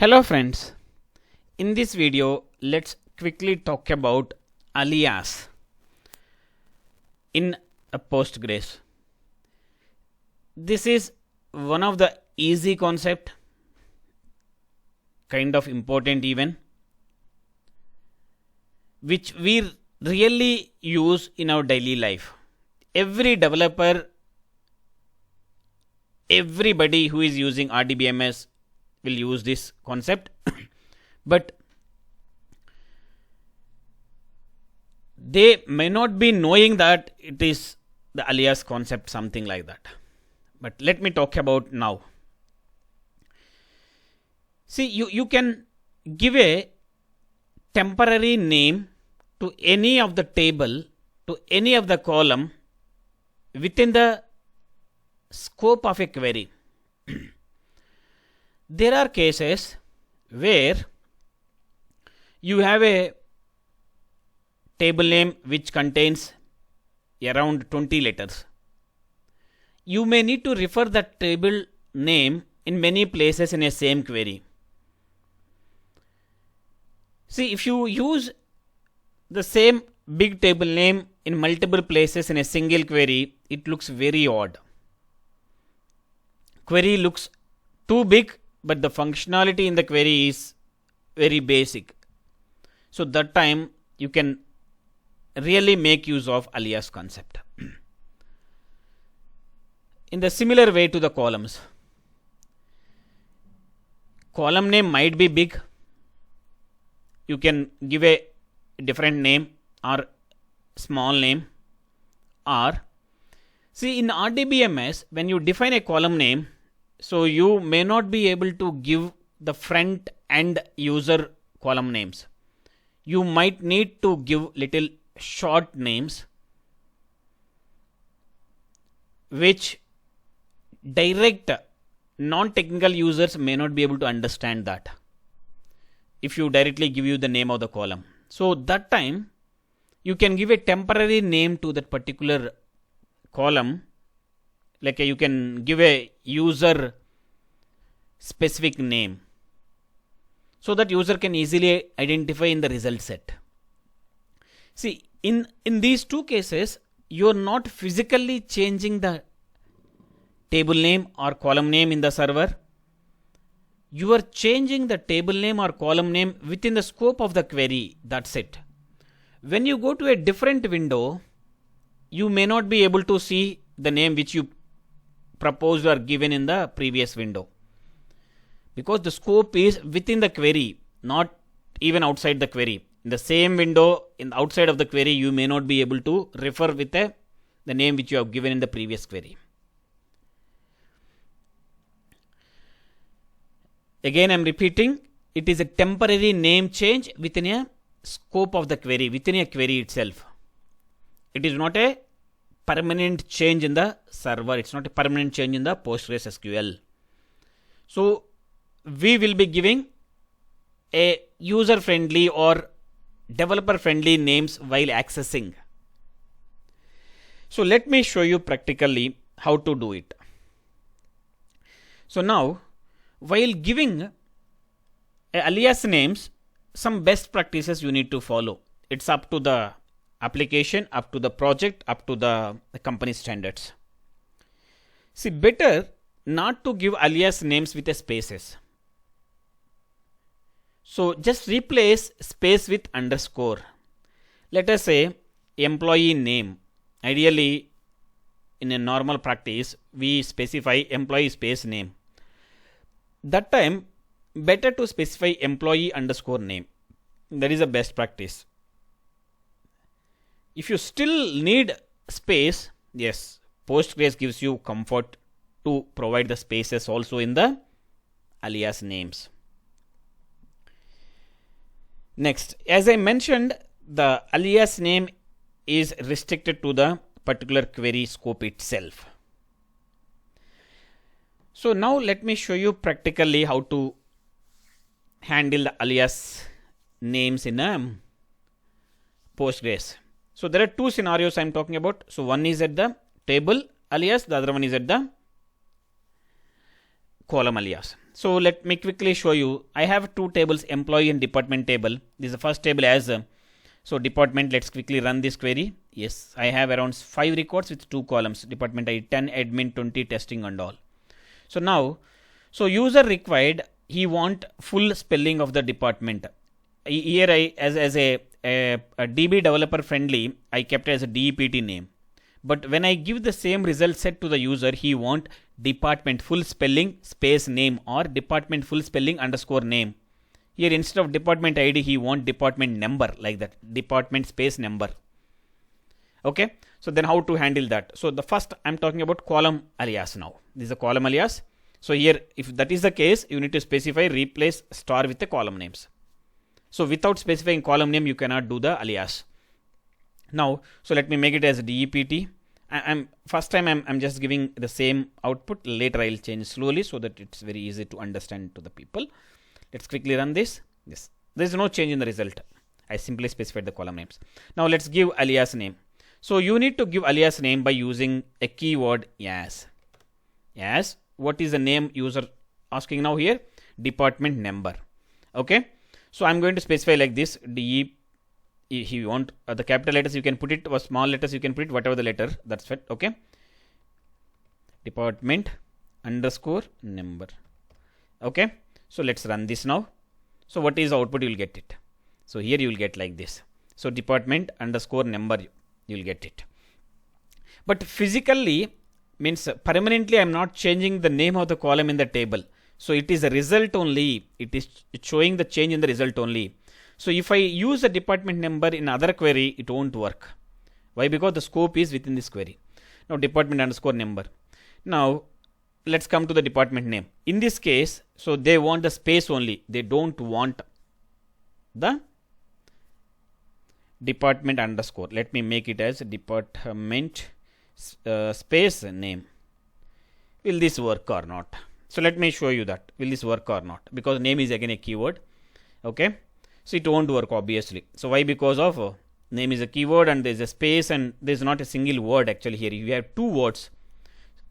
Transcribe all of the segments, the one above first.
Hello friends, in this video let's quickly talk about alias in a Postgres. This is one of the easy concept, kind of important even, which we really use in our daily life. Every developer, everybody who is using RDBMS will use this concept but they may not be knowing that it is the alias concept, something like that. But let me talk about now. See, you can give a temporary name to any of the table, to any of the column within the scope of a query. There are cases where you have a table name which contains around 20 letters. You may need to refer that table name in many places in a same query. See, if you use the same big table name in multiple places in a single query, it looks very odd. Query looks too big, but the functionality in the query is very basic. So that time you can really make use of alias concept. In the similar way to the columns, column name might be big. You can give a different name or small name, or see, in RDBMS when you define a column name, so you may not be able to give the front end user column names. You might need to give little short names which direct non-technical users may not be able to understand that if you directly give you the name of the column. So that time you can give a temporary name to that particular column, like you can give a user specific name so that user can easily identify in the result set. See, in these two cases, you are not physically changing the table name or column name in the server. You are changing the table name or column name within the scope of the query. That's it. When you go to a different window, you may not be able to see the name which you proposed or given in the previous window, because the scope is within the query, not even outside the query. In the same window, in the outside of the query, you may not be able to refer with the name which you have given in the previous query. Again, I am repeating, it is a temporary name change within a scope of the query, within a query itself. It is not a permanent change in the server. It's not a permanent change in the PostgreSQL. So we will be giving a user friendly or developer friendly names while accessing. So let me show you practically how to do it. So now, while giving alias names, some best practices you need to follow. It's up to the application, up to the project, up to the company standards. See, better not to give alias names with a spaces. So just replace space with underscore. Let us say employee name. Ideally, in a normal practice, we specify employee space name. That time, better to specify employee underscore name. That is a best practice. If you still need space, yes, Postgres gives you comfort to provide the spaces also in the alias names. Next, as I mentioned, the alias name is restricted to the particular query scope itself. So now let me show you practically how to handle the alias names in a Postgres. So there are two scenarios I am talking about. So one is at the table alias, the other one is at the column alias. So let me quickly show you. I have two tables, employee and department table. This is the first table as so department. Let's quickly run this query. Yes, I have around 5 records with 2 columns. Department ID 10, admin 20, testing and all. So now, so user required, he want full spelling of the department. Here I as a DB developer friendly, I kept it as a DEPT name. But when I give the same result set to the user, he want department full spelling space name or department full spelling underscore name. Here instead of department ID, he want department number, like that, department space number. Okay, so then how to handle that? So the first I'm talking about column alias now. This is a column alias. So here, if that is the case, you need to specify replace star with the column names. So without specifying column name, you cannot do the alias. Now, so let me make it as DEPT. First time I'm just giving the same output. Later I'll change slowly so that it's very easy to understand to the people. Let's quickly run this. Yes, there is no change in the result. I simply specified the column names. Now let's give alias name. So you need to give alias name by using a keyword as. As, what is the name user asking now here? Department number. Okay. So I'm going to specify like this. If you want the capital letters, you can put it, or small letters, you can put it, whatever the letter, that's it. Okay. Department underscore number. Okay. So let's run this now. So what is the output? You will get it. So here you will get like this. So department underscore number, you will get it. But physically means permanently I'm not changing the name of the column in the table. So it is a result only. It's showing the change in the result only. So if I use the department number in other query, it won't work. Why? Because the scope is within this query. Now department underscore number. Now let's come to the department name. In this case, so they want the space only. They don't want the department underscore. Let me make it as department space name. Will this work or not? So let me show you that. Will this work or not? Because name is again a keyword. Okay. So it won't work obviously. So why? Because of name is a keyword and there is a space and there is not a single word actually here. You have 2 words.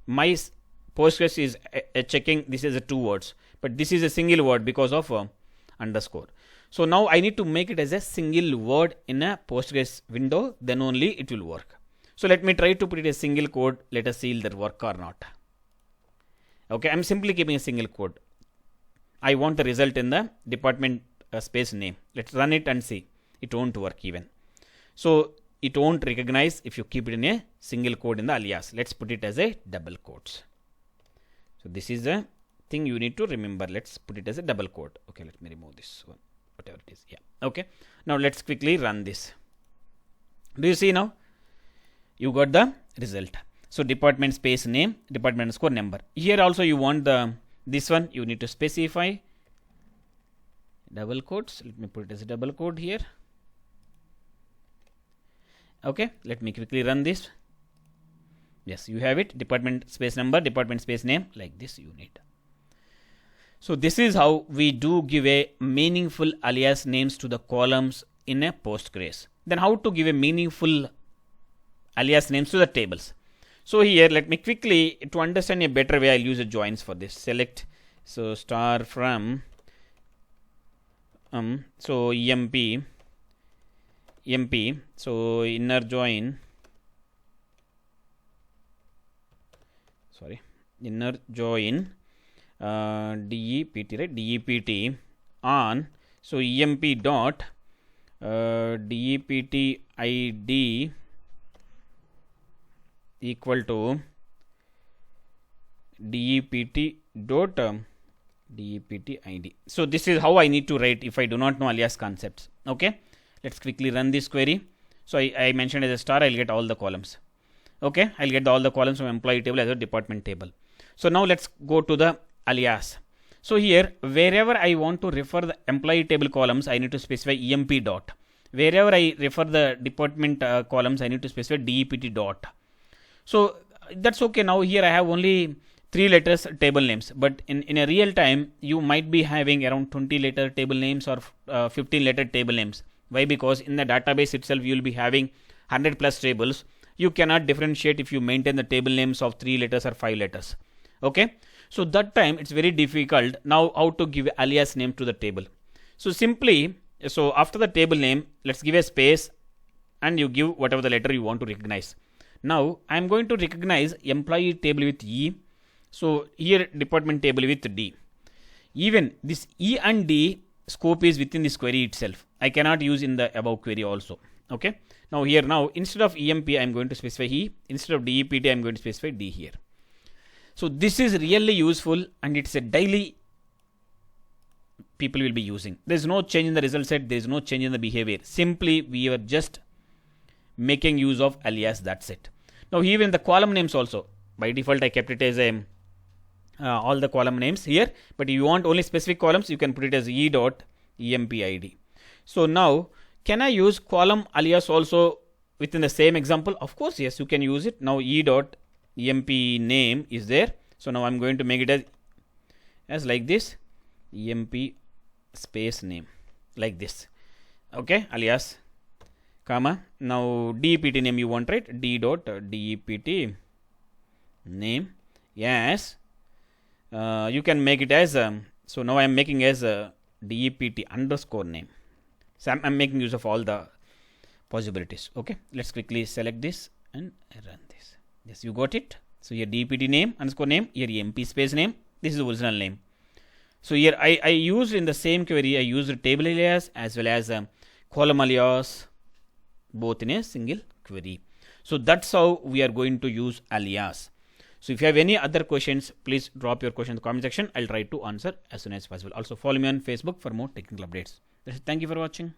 My Postgres is checking this is a 2 words, but this is a single word because of underscore. So now I need to make it as a single word in a Postgres window, then only it will work. So let me try to put it a single code. Let us see if that work or not. Okay, I'm simply keeping a single code. I want the result in the department space name. Let's run it and see. It won't work even. So it won't recognize if you keep it in a single code in the alias. Let's put it as a double quotes. So this is the thing you need to remember. Let's put it as a double quote. Okay, let me remove this one, whatever it is. Yeah. Okay. Now let's quickly run this. Do you see now? You got the result. So department space name, department underscore number. Here also you want the this one. You need to specify double quotes. Let me put it as a double quote here. Okay. Let me quickly run this. Yes, you have it. Department space number, department space name, like this you need. So this is how we do give a meaningful alias names to the columns in a Postgres. Then how to give a meaningful alias names to the tables. So here let me quickly, to understand a better way, I'll use a joins for this. Select so star from so emp so inner join DEPT, right? DEPT on so emp dot DEPT ID equal to DEPT dot DEPT ID. So this is how I need to write if I do not know alias concepts. Okay, let's quickly run this query. So I mentioned as a star, I'll get all the columns. Okay, I'll get all the columns from employee table as a department table. So now let's go to the alias. So here wherever I want to refer the employee table columns, I need to specify emp dot. Wherever I refer the department columns, I need to specify DEPT dot. So that's okay. Now here I have only 3 letters table names, but in a real time you might be having around 20 letter table names or 15 letter table names. Why? Because in the database itself you will be having 100 plus tables. You cannot differentiate if you maintain the table names of 3 letters or 5 letters. Okay, So that time it's very difficult. Now how to give alias name to the table? So simply, so after the table name, let's give a space and you give whatever the letter you want to recognize. Now I am going to recognize employee table with E. So here department table with D. Even this E and D scope is within this query itself. I cannot use in the above query also. Okay. Now here instead of EMP I am going to specify E. Instead of DEPT I am going to specify D here. So this is really useful and it's a daily people will be using. There is no change in the result set. There is no change in the behavior. Simply we are just making use of alias, that's it. Now even the column names also, by default I kept it as a all the column names here, but if you want only specific columns you can put it as e.empid. So now can I use column alias also within the same example? Of course yes, you can use it. Now e.emp name is there, so now I'm going to make it as like this, emp space name, like this. Okay, alias comma. Now dept name you want, right? d.dept name. Yes, you can make it as so now I am making as dept underscore name. So I'm making use of all the possibilities. Okay, let's quickly select this and run this. Yes, you got it. So here dept name underscore name, here emp space name. This is the original name. So here I used in the same query, I used table alias as well as column alias, both in a single query. So that's how we are going to use alias. So if you have any other questions, please drop your question in the comment section. I'll try to answer as soon as possible. Also follow me on Facebook for more technical updates. Thank you for watching.